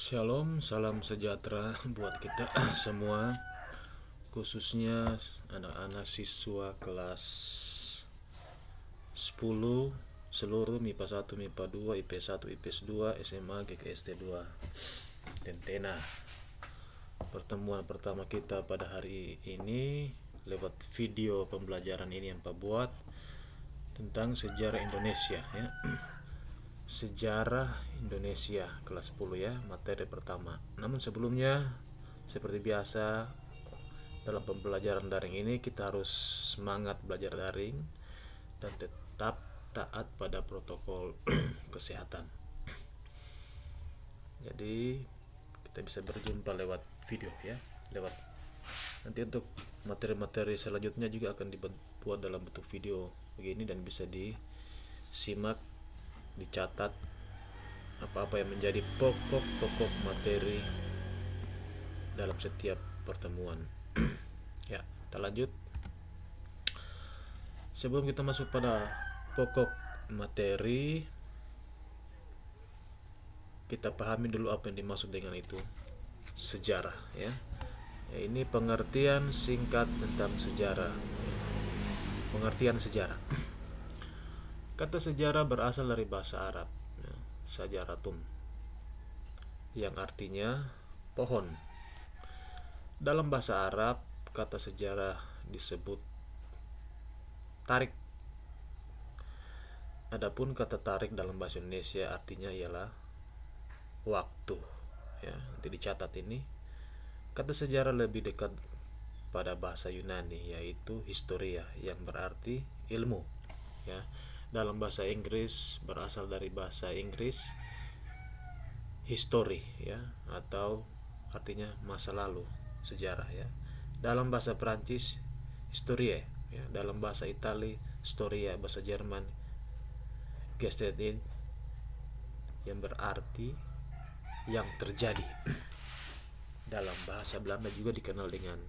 Shalom, salam sejahtera buat kita semua, khususnya anak-anak siswa kelas 10 seluruh MIPA 1, MIPA 2, IPS 1, IPS 2, SMA, GKST 2. Tentena. Pertemuan pertama kita pada hari ini lewat video pembelajaran ini yang Pak buat tentang sejarah Indonesia ya. Sejarah Indonesia kelas 10 ya, materi pertama. Namun sebelumnya, seperti biasa dalam pembelajaran daring ini kita harus semangat belajar daring dan tetap taat pada protokol kesehatan. Jadi kita bisa berjumpa lewat video ya, lewat nanti untuk materi-materi selanjutnya juga akan dibuat dalam bentuk video begini dan bisa disimak, dicatat apa-apa yang menjadi pokok-pokok materi dalam setiap pertemuan. Ya, kita lanjut. Sebelum kita masuk pada pokok materi, kita pahami dulu apa yang dimaksud dengan itu sejarah ya. Ini pengertian singkat tentang sejarah. Pengertian sejarah. Kata sejarah berasal dari bahasa Arab, sajaratun, yang artinya pohon. Dalam bahasa Arab, kata sejarah disebut tarik. Adapun kata tarik dalam bahasa Indonesia artinya ialah waktu. Ya, nanti dicatat ini. Kata sejarah lebih dekat pada bahasa Yunani, yaitu historia, yang berarti ilmu. Ya. Dalam bahasa Inggris berasal dari bahasa Inggris history ya, atau artinya masa lalu, sejarah ya. Dalam bahasa Perancis historie ya. Dalam bahasa Itali storia, bahasa Jerman Geschichte yang berarti yang terjadi. Dalam bahasa Belanda juga dikenal dengan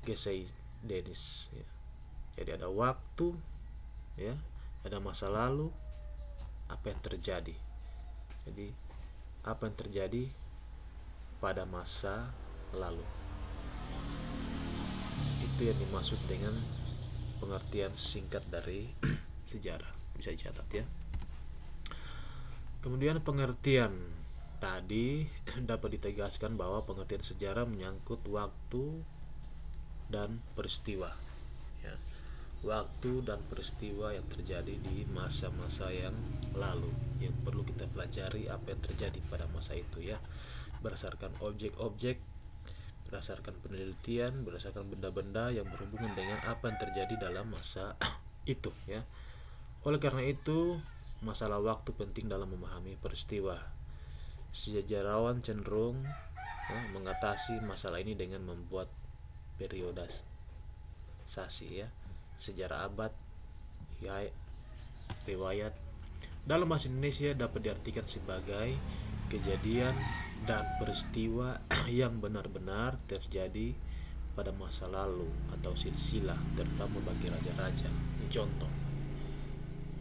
Geschiedenis ya. Jadi ada waktu ya, ada masa lalu, apa yang terjadi. Jadi apa yang terjadi pada masa lalu, itu yang dimaksud dengan pengertian singkat dari sejarah. Bisa dicatat ya. Kemudian pengertian tadi dapat ditegaskan bahwa pengertian sejarah menyangkut waktu dan peristiwa ya. Waktu dan peristiwa yang terjadi di masa-masa yang lalu, yang perlu kita pelajari apa yang terjadi pada masa itu ya, berdasarkan objek-objek, berdasarkan penelitian, berdasarkan benda-benda yang berhubungan dengan apa yang terjadi dalam masa itu ya. Oleh karena itu, masalah waktu penting dalam memahami peristiwa. Sejarawan cenderung mengatasi masalah ini dengan membuat periodisasi ya, sejarah abad, riwayat. Dalam bahasa Indonesia dapat diartikan sebagai kejadian dan peristiwa yang benar-benar terjadi pada masa lalu atau silsilah, terutama bagi raja-raja. Ini contoh.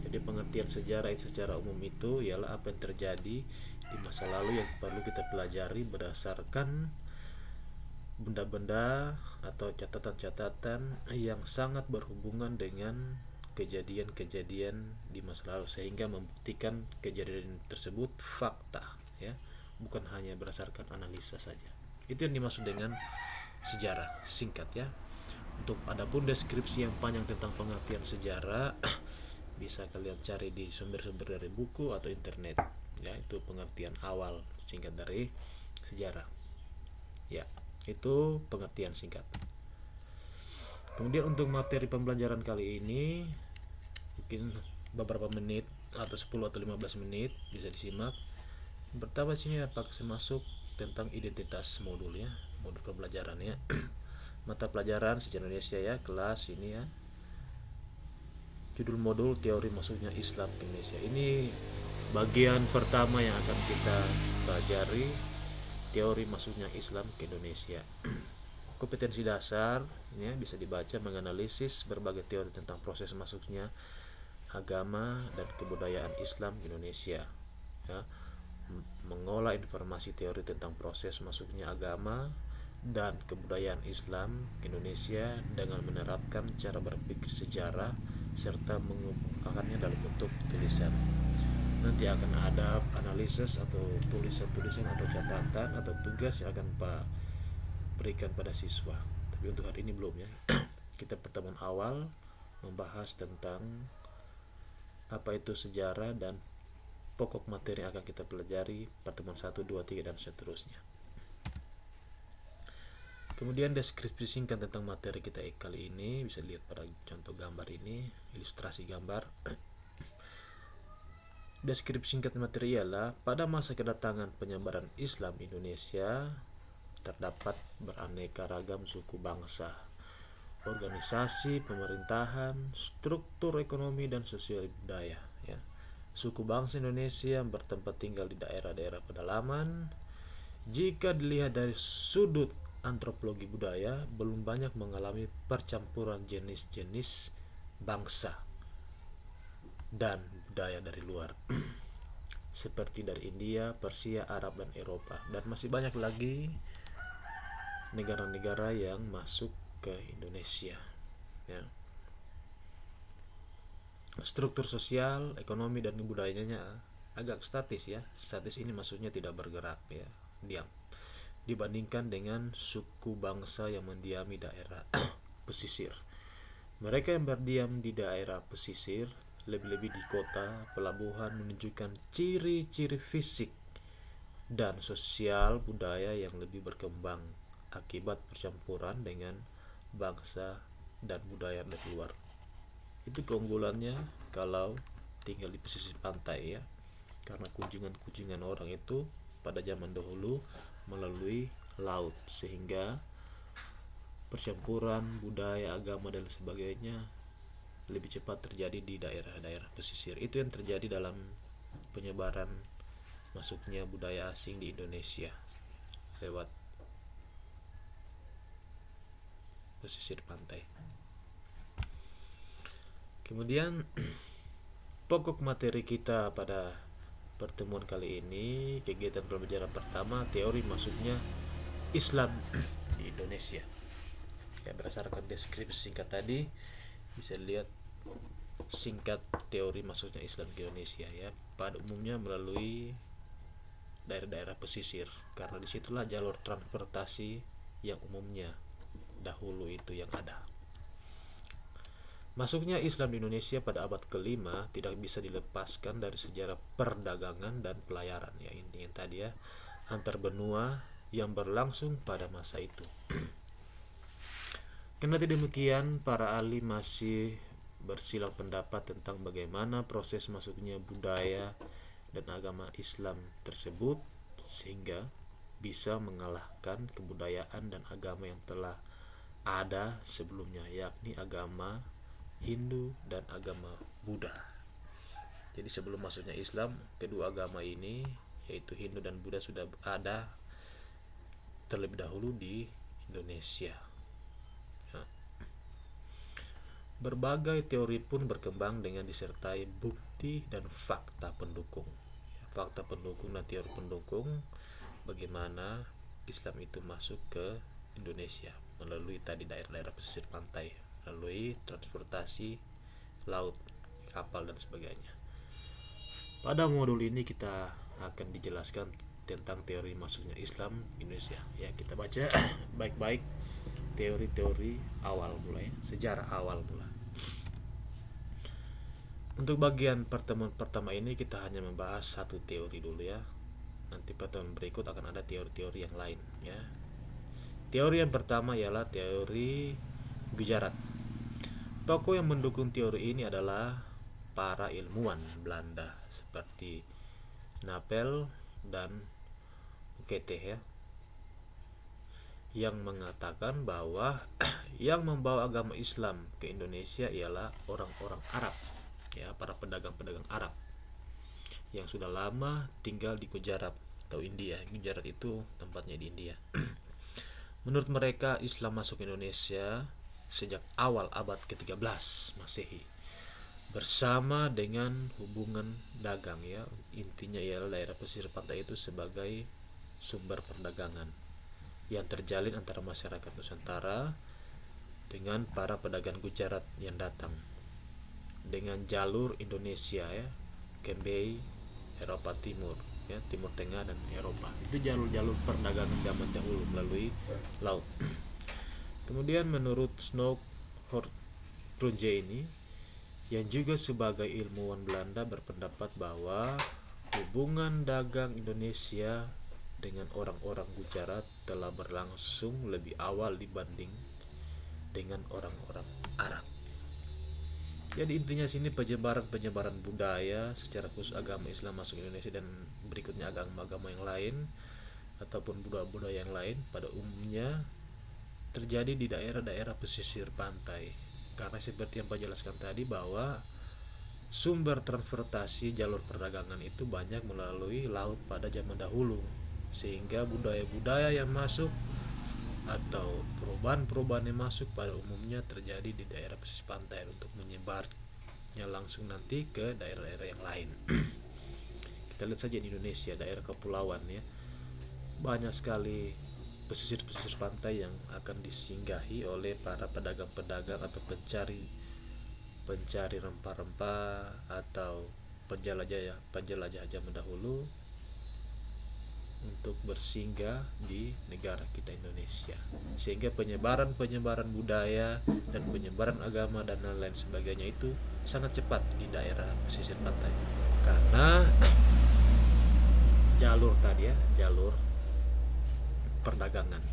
Jadi pengertian sejarah secara umum itu ialah apa yang terjadi di masa lalu yang perlu kita pelajari berdasarkan benda-benda atau catatan-catatan yang sangat berhubungan dengan kejadian-kejadian di masa lalu, sehingga membuktikan kejadian tersebut fakta ya, bukan hanya berdasarkan analisa saja. Itu yang dimaksud dengan sejarah singkat ya. Untuk adapun deskripsi yang panjang tentang pengertian sejarah bisa kalian cari di sumber-sumber dari buku atau internet ya. Itu pengertian awal singkat dari sejarah ya. Itu pengertian singkat. Kemudian untuk materi pembelajaran kali ini mungkin beberapa menit atau 10 atau 15 menit bisa disimak. Pertama sini akan masuk tentang identitas modul ya, modul pembelajaran ya. Mata pelajaran sejarah Indonesia ya, kelas ini ya. Judul modul teori masuknya Islam ke Indonesia. Ini bagian pertama yang akan kita pelajari, teori masuknya Islam ke Indonesia. Kompetensi dasar ini bisa dibaca menganalisis berbagai teori tentang proses masuknya agama dan kebudayaan Islam ke Indonesia ya. mengolah informasi teori tentang proses masuknya agama dan kebudayaan Islam ke Indonesia dengan menerapkan cara berpikir sejarah serta mengungkapkannya dalam bentuk tulisan. Nanti akan ada analisis atau tulisan-tulisan atau catatan atau tugas yang akan Pak berikan pada siswa. Tapi untuk hari ini belum ya. Kita pertemuan awal membahas tentang apa itu sejarah dan pokok materi yang akan kita pelajari pertemuan 1, 2, 3 dan seterusnya. Kemudian deskripsi singkat tentang materi kita kali ini bisa lihat pada contoh gambar ini, ilustrasi gambar. Deskripsi singkat materi ialah pada masa kedatangan penyebaran Islam Indonesia terdapat beraneka ragam suku bangsa, organisasi pemerintahan, struktur ekonomi dan sosial budaya. Ya. Suku bangsa Indonesia yang bertempat tinggal di daerah-daerah pedalaman. Jika dilihat dari sudut antropologi budaya, belum banyak mengalami percampuran jenis-jenis bangsa dan budaya dari luar seperti dari India, Persia, Arab, dan Eropa, dan masih banyak lagi negara-negara yang masuk ke Indonesia ya. Struktur sosial, ekonomi, dan budayanya agak statis ya. Statis ini maksudnya tidak bergerak ya, diam, dibandingkan dengan suku bangsa yang mendiami daerah pesisir. Mereka yang berdiam di daerah pesisir, lebih-lebih di kota, pelabuhan, menunjukkan ciri-ciri fisik dan sosial budaya yang lebih berkembang akibat percampuran dengan bangsa dan budaya dari luar. Itu keunggulannya kalau tinggal di pesisir pantai ya, karena kunjungan-kunjungan orang itu pada zaman dahulu melalui laut, sehingga percampuran budaya, agama dan sebagainya lebih cepat terjadi di daerah-daerah pesisir. Itu yang terjadi dalam penyebaran masuknya budaya asing di Indonesia lewat pesisir pantai. Kemudian pokok materi kita pada pertemuan kali ini, kegiatan pembelajaran pertama, teori masuknya Islam di Indonesia ya. Berdasarkan deskripsi singkat tadi bisa lihat singkat teori masuknya Islam ke Indonesia ya, pada umumnya melalui daerah-daerah pesisir, karena disitulah jalur transportasi yang umumnya dahulu itu yang ada. Masuknya Islam di Indonesia pada abad ke-5 tidak bisa dilepaskan dari sejarah perdagangan dan pelayaran ya, intinya tadi ya, antar benua yang berlangsung pada masa itu. Kendati demikian, para ahli masih bersilang pendapat tentang bagaimana proses masuknya budaya dan agama Islam tersebut sehingga bisa mengalahkan kebudayaan dan agama yang telah ada sebelumnya, yakni agama Hindu dan agama Buddha. Jadi sebelum masuknya Islam, kedua agama ini yaitu Hindu dan Buddha sudah ada terlebih dahulu di Indonesia ya. Berbagai teori pun berkembang dengan disertai bukti dan fakta pendukung ya, fakta pendukung dan teori pendukung bagaimana Islam itu masuk ke Indonesia melalui tadi daerah-daerah pesisir pantai, melalui transportasi laut, kapal dan sebagainya. Pada modul ini kita akan dijelaskan tentang teori masuknya Islam Indonesia ya. Kita baca baik-baik teori-teori awal mulai, sejarah awal mula. Untuk bagian pertemuan pertama ini kita hanya membahas satu teori dulu ya. Nanti pertemuan berikut akan ada teori-teori yang lain ya. Teori yang pertama ialah teori Gujarat. Tokoh yang mendukung teori ini adalah para ilmuwan Belanda seperti Napel dan Ukete ya, yang mengatakan bahwa yang membawa agama Islam ke Indonesia ialah orang-orang Arab ya, para pedagang-pedagang Arab yang sudah lama tinggal di Gujarat atau India. Gujarat itu tempatnya di India. Menurut mereka Islam masuk Indonesia sejak awal abad ke-13 Masehi. bersama dengan hubungan dagang ya. Intinya ialah daerah pesisir pantai itu sebagai sumber perdagangan yang terjalin antara masyarakat Nusantara dengan para pedagang Gujarat yang datang dengan jalur Indonesia ya, Kembei, Eropa Timur ya, Timur Tengah dan Eropa. Itu jalur-jalur perdagangan zaman dahulu melalui laut. Kemudian menurut Snow Hortruje ini, yang juga sebagai ilmuwan Belanda, berpendapat bahwa hubungan dagang Indonesia dengan orang-orang Gujarat telah berlangsung lebih awal dibanding dengan orang-orang Arab. Jadi intinya sini penyebaran budaya secara khusus agama Islam masuk Indonesia dan berikutnya agama-agama yang lain ataupun budaya-budaya yang lain pada umumnya terjadi di daerah-daerah pesisir pantai. Karena seperti yang Pak jelaskan tadi bahwa sumber transportasi jalur perdagangan itu banyak melalui laut pada zaman dahulu, sehingga budaya-budaya yang masuk atau perubahan-perubahan yang masuk pada umumnya terjadi di daerah pesisir pantai untuk menyebarnya langsung nanti ke daerah-daerah yang lain. Kita lihat saja di Indonesia, daerah kepulauan ya, banyak sekali pesisir-pesisir pantai yang akan disinggahi oleh para pedagang-pedagang atau pencari rempah-rempah atau penjelajah zaman dahulu untuk bersinggah di negara kita Indonesia, sehingga penyebaran budaya dan penyebaran agama dan lain sebagainya itu sangat cepat di daerah pesisir pantai karena jalur tadi ya, jalur perdagangan.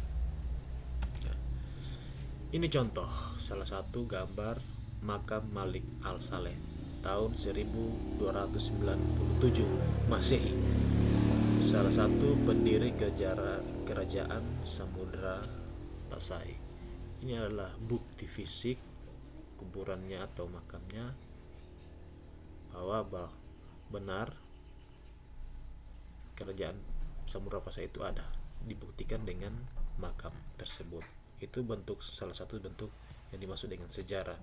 Ini contoh salah satu gambar makam Malik Al-Saleh tahun 1297 Masehi, salah satu pendiri kerajaan Samudra Pasai. Ini adalah bukti fisik kuburannya atau makamnya bahwa benar kerajaan Samudra Pasai itu ada, dibuktikan dengan makam tersebut. Itu salah satu bentuk yang dimaksud dengan sejarah,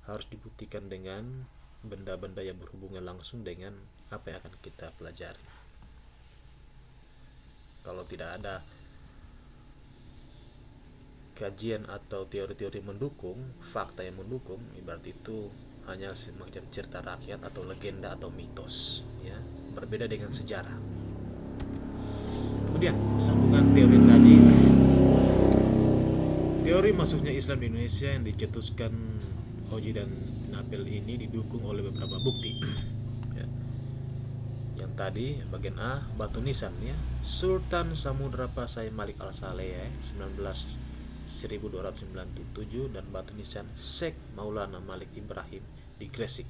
harus dibuktikan dengan benda-benda yang berhubungan langsung dengan apa yang akan kita pelajari. Kalau tidak ada kajian atau teori-teori mendukung, fakta yang mendukung, ibarat itu hanya semacam cerita rakyat atau legenda atau mitos ya, berbeda dengan sejarah. Kemudian sambungan teori tadi, teori masuknya Islam di Indonesia yang dicetuskan Hoji dan Nabil ini didukung oleh beberapa bukti ya. Yang tadi bagian A, batu nisan ya, Sultan Samudra Pasai Malik Al-Saleh ya, 1297 dan batu nisan Syekh Maulana Malik Ibrahim di Gresik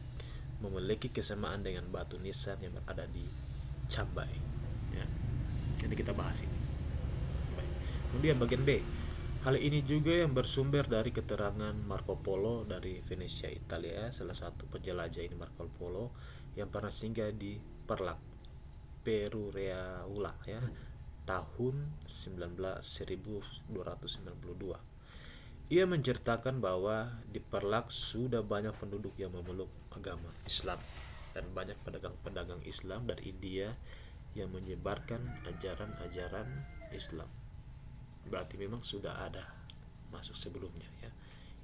memiliki kesamaan dengan batu nisan yang berada di Cambai ya. Nanti kita bahas ini. Baik. Kemudian bagian B, hal ini juga yang bersumber dari keterangan Marco Polo dari Venesia, Italia. Salah satu penjelajah ini Marco Polo yang pernah singgah di Perlak, Perureaula ya, tahun 1292. Ia menceritakan bahwa di Perlak sudah banyak penduduk yang memeluk agama Islam dan banyak pedagang-pedagang Islam dari India yang menyebarkan ajaran-ajaran Islam. Berarti memang sudah ada masuk sebelumnya ya.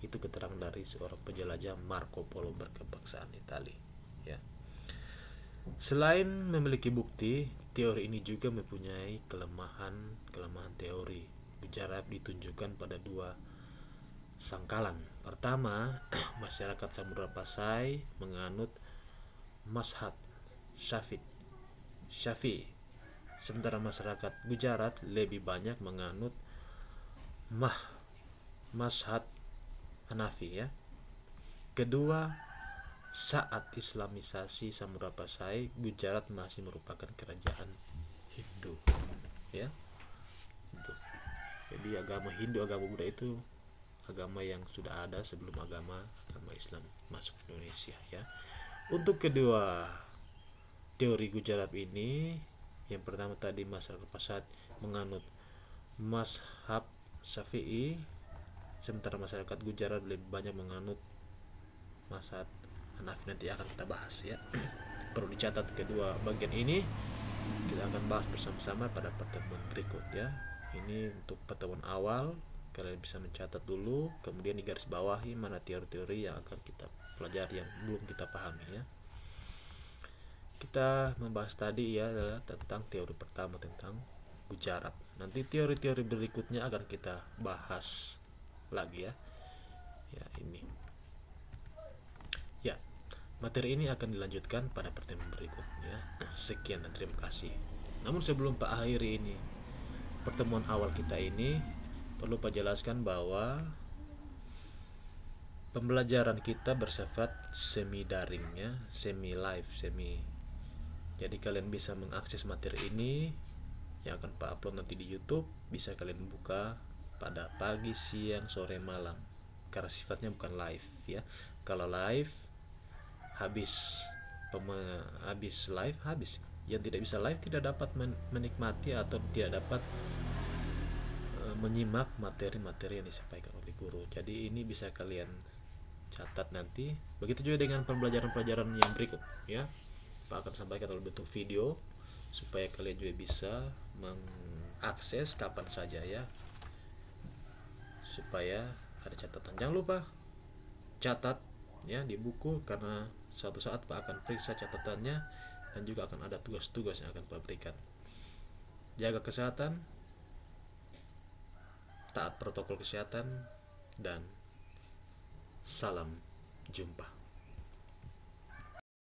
Itu keterangan dari seorang penjelajah Marco Polo berkebangsaan Italia ya. Selain memiliki bukti, teori ini juga mempunyai kelemahan teori. Gujarat ditunjukkan pada dua sangkalan. Pertama, masyarakat Samudra Pasai menganut mazhab Syafi'i, sementara masyarakat Gujarat lebih banyak menganut mazhab Hanafi ya. Kedua, saat Islamisasi Samudra Pasai, Gujarat masih merupakan kerajaan Hindu ya. Jadi agama Hindu, agama Buddha itu agama yang sudah ada sebelum agama Islam masuk Indonesia ya. Untuk kedua teori Gujarat ini, yang pertama tadi masyarakat Pasai menganut mazhab Syafi'i, sementara masyarakat Gujarat lebih banyak menganut mazhab Hanafi nanti akan kita bahas ya. Perlu dicatat kedua bagian ini kita akan bahas bersama-sama pada pertemuan berikut ya. Ini untuk pertemuan awal, kalian bisa mencatat dulu, kemudian digaris bawahi mana teori-teori yang akan kita pelajari yang belum kita pahami ya. Kita membahas tadi ya adalah tentang teori pertama tentang ujarab. Nanti teori-teori berikutnya akan kita bahas lagi ya. Ya ini. Ya, materi ini akan dilanjutkan pada pertemuan berikutnya. Sekian dan terima kasih. Namun sebelum Pak akhiri ini pertemuan awal kita ini, perlu Pak jelaskan bahwa pembelajaran kita bersifat semi daring ya, semi live, jadi kalian bisa mengakses materi ini yang akan Pak upload nanti di YouTube, bisa kalian buka pada pagi, siang, sore, malam, karena sifatnya bukan live ya. Kalau live habis live habis, yang tidak bisa live tidak dapat menikmati atau tidak dapat menyimak materi-materi yang disampaikan oleh guru. Jadi ini bisa kalian catat nanti. Begitu juga dengan pembelajaran-pelajaran yang berikut ya. Pak akan sampaikan dalam bentuk video supaya kalian juga bisa mengakses kapan saja ya. Supaya ada catatan. Jangan lupa catat ya di buku, karena suatu saat Pak akan periksa catatannya dan juga akan ada tugas-tugas yang akan Pak berikan. Jaga kesehatan, taat protokol kesehatan, dan salam jumpa.